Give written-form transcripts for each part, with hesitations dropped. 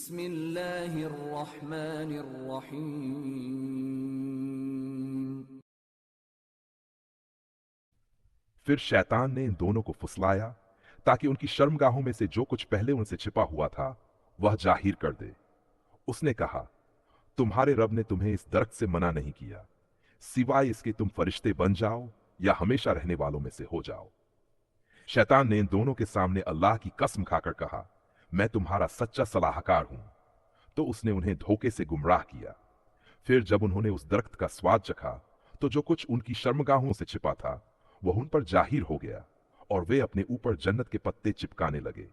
بسم اللہ الرحمن الرحیم۔ پھر شیطان نے ان دونوں کو پھسلایا تاکہ ان کی شرمگاہوں میں سے جو کچھ پہلے ان سے چھپا ہوا تھا وہ ظاہر کر دے۔ اس نے کہا، تمہارے رب نے تمہیں اس درخت سے منع نہیں کیا سوائے اس کے تم فرشتے بن جاؤ یا ہمیشہ رہنے والوں میں سے ہو جاؤ۔ شیطان نے ان دونوں کے سامنے اللہ کی قسم کھا کر کہا، میں تمہارا سچا صلاح کار ہوں۔ تو اس نے انہیں دھوکے سے گمراہ کیا۔ پھر جب انہوں نے اس درخت کا سواد چکھا تو جو کچھ ان کی شرمگاہوں سے چھپا تھا وہ ان پر ظاہر ہو گیا اور وہ اپنے اوپر جنت کے پتے چپکانے لگے۔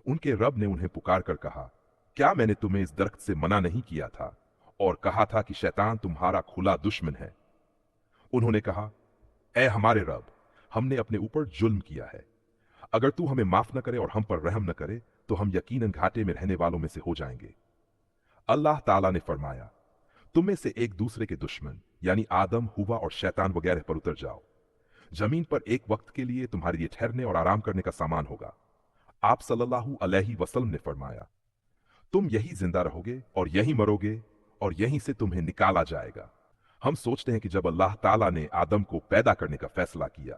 ان کے رب نے انہیں پکار کر کہا، کیا میں نے تمہیں اس درخت سے منع نہیں کیا تھا اور کہا تھا کہ شیطان تمہارا کھلا دشمن ہے؟ انہوں نے کہا، اے ہمارے رب، ہم نے اپنے اوپر ظلم کیا ہے۔ اگر تو ہمیں معاف نہ کرے اور ہم پر رحم نہ کرے تو ہم یقیناً گھاٹے میں رہنے والوں میں سے ہو جائیں گے۔ اللہ تعالیٰ نے فرمایا، تم میں سے ایک دوسرے کے دشمن یعنی آدم، ہوا اور شیطان وغیرہ پر اتر جاؤ۔ زمین پر ایک وقت کے لیے تمہارے لیے ٹھہرنے اور آرام کرنے کا سامان ہوگا۔ آپ صلی اللہ علیہ وسلم نے فرمایا، تم یہی زندہ رہو گے اور یہی مرو گے اور یہیں سے تمہیں نکالا جائے گا۔ ہم سوچتے ہیں کہ جب اللہ تعالیٰ نے آدم کو پیدا کرنے کا فیصلہ کیا،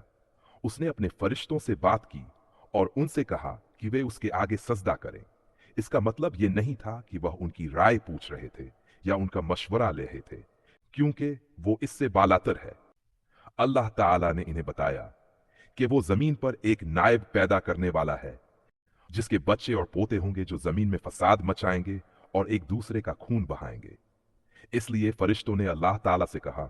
اس نے اپنے فرشتوں سے بات کی اور ان سے کہا کہ وہ اس کے آگے سجدہ کریں۔ اس کا مطلب یہ نہیں تھا کہ وہ ان کی رائے پوچھ رہے تھے یا ان کا مشورہ لے رہے تھے، کیونکہ وہ اس سے بالاتر ہے۔ اللہ تعالیٰ نے انہیں بتایا کہ وہ زمین پر ایک نائب پیدا کرنے والا ہے جس کے بچے اور پوتے ہوں گے جو زمین میں فساد مچائیں گے اور ایک دوسرے کا خون بہائیں گے۔ اس لیے فرشتوں نے اللہ تعالیٰ سے کہا،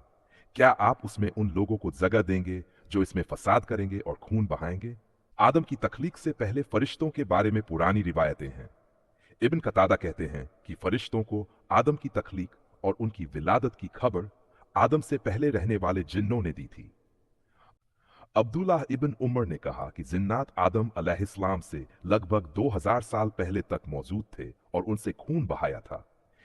کیا آپ اس میں ان لوگوں کو جگہ دیں گے جو اس میں فساد کریں گے اور خون بہائیں گے؟ آدم کی تخلیق سے پہلے فرشتوں کے بارے میں پرانی روایتیں ہیں۔ ابن قتادہ کہتے ہیں کہ فرشتوں کو آدم کی تخلیق اور ان کی ولادت کی خبر آدم سے پہلے رہنے والے جنوں نے دی تھی۔ عبداللہ ابن عمر نے کہا کہ جنات آدم علیہ السلام سے لگ بھگ 2000 سال پہلے تک موجود تھے اور ان سے خون بہایا تھا،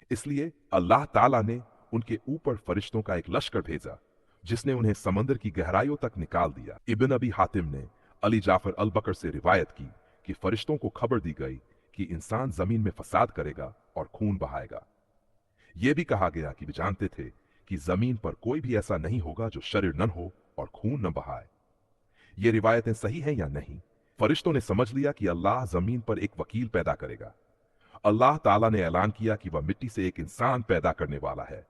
اس لیے اللہ تعالیٰ نے ان کے اوپر فرشتوں کا ایک لشکر بھیجا جس نے انہیں سمندر کی گہرائیوں تک نکال دیا۔ ابن ابی حاتم نے علی جعفر البکر سے روایت کی کہ فرشتوں کو خبر دی گئی کہ انسان زمین میں فساد کرے گا اور خون بہائے گا۔ یہ بھی کہا گیا کہ وہ جانتے تھے کہ زمین پر کوئی بھی ایسا نہیں ہوگا جو شرر نہ ہو اور خون نہ بہائے۔ یہ روایتیں صحیح ہیں یا نہیں؟ فرشتوں نے سمجھ لیا کہ اللہ زمین پر ایک وکیل پیدا کرے گا۔ اللہ تعالیٰ نے اعلان کیا کہ وہ مٹی سے ایک انسان پیدا کرنے والا ہے،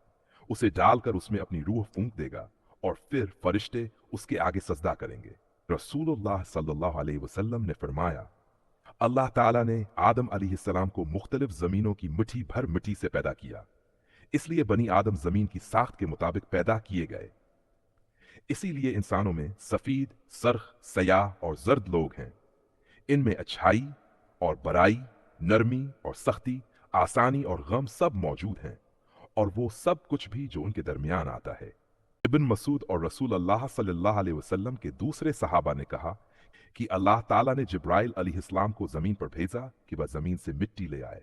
اسے ڈال کر اس میں اپنی روح پھونک دے گا اور پھر فرشتے اس کے آگے سجدہ کریں گے۔ رسول اللہ صلی اللہ علیہ وسلم نے فرمایا، اللہ تعالیٰ نے آدم علیہ السلام کو مختلف زمینوں کی مٹھی بھر مٹی سے پیدا کیا، اس لیے بنی آدم زمین کی ساخت کے مطابق پیدا کیے گئے۔ اسی لیے انسانوں میں سفید، سرخ، سیاہ اور زرد لوگ ہیں۔ ان میں اچھائی اور برائی، نرمی اور سختی، آسانی اور غم سب موجود ہیں، اور وہ سب کچھ بھی جو ان کے درمیان آتا ہے۔ ابن مسعود اور رسول اللہ صلی اللہ علیہ وسلم کے دوسرے صحابہ نے کہا کہ اللہ تعالیٰ نے جبرائیل علیہ السلام کو زمین پر بھیجا کہ وہ زمین سے مٹی لے آئے۔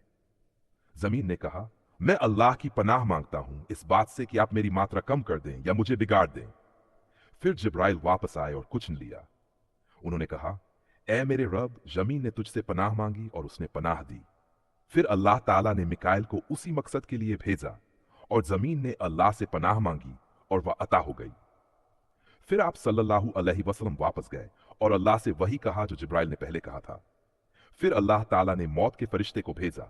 زمین نے کہا، میں اللہ کی پناہ مانگتا ہوں اس بات سے کہ آپ میری ماترا کم کر دیں یا مجھے بگاڑ دیں۔ پھر جبرائیل واپس آئے اور کچھ نہ لیا۔ انہوں نے کہا، اے میرے رب، زمین نے تجھ سے پناہ مانگی اور اس نے پناہ دی۔ پھر اللہ تعالیٰ نے میکائیل کو اسی مقصد کے لیے بھیجا اور زمین نے اللہ سے پناہ مانگی اور وہ عطا ہو گئی۔ پھر آپ صلی اللہ علیہ وسلم واپس گئے اور اللہ سے وہی کہا جو جبرائیل نے پہلے کہا تھا۔ پھر اللہ تعالیٰ نے موت کے فرشتے کو بھیجا۔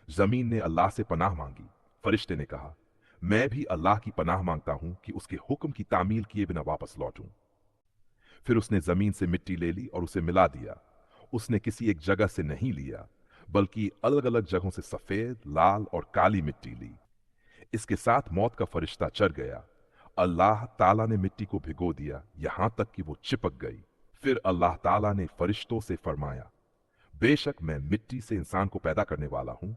زمین نے اللہ سے پناہ مانگی۔ فرشتے نے کہا، میں بھی اللہ کی پناہ مانگتا ہوں کہ اس کے حکم کی تعمیل کیے بنا واپس لوٹوں۔ پھر اس نے زمین سے مٹی لے لی اور اسے ملا دیا۔ اس نے کسی ایک جگہ سے نہیں لیا بلکہ الگ الگ جگہوں سے سفید، لال اور کالی مٹی لی۔ اس کے ساتھ موت کا فرشتہ چڑھ گیا۔ اللہ تعالیٰ نے مٹی کو بھگو دیا یہاں تک کہ وہ چپک گئی۔ پھر اللہ تعالیٰ نے فرشتوں سے فرمایا، بے شک میں مٹی سے انسان کو پیدا کرنے والا ہوں۔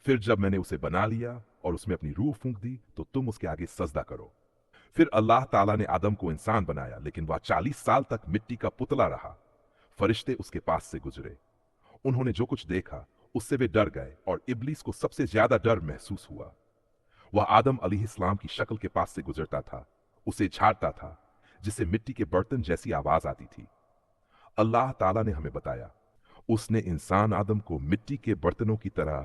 پھر جب میں نے اسے بنا لیا اور اس میں اپنی روح پھونک دی تو تم اس کے آگے سجدہ کرو۔ پھر اللہ تعالیٰ نے آدم کو انسان بنایا، لیکن وہ 40 سال تک مٹی کا پتلا رہا۔ فرشتے اس کے پاس سے گزرے، انہوں نے جو کچھ دیکھا اس سے وہ ڈر گئے اور ابلیس کو سب سے زیادہ ڈر محسوس ہوا۔ وہ آدم علیہ السلام کی شکل کے پاس سے گزرتا تھا، اسے جھاڑتا تھا جس سے مٹی کے برتن جیسی آواز آتی تھی۔ اللہ تعالیٰ نے ہمیں بتایا، اس نے انسان آدم کو مٹی کے برتنوں کی طرح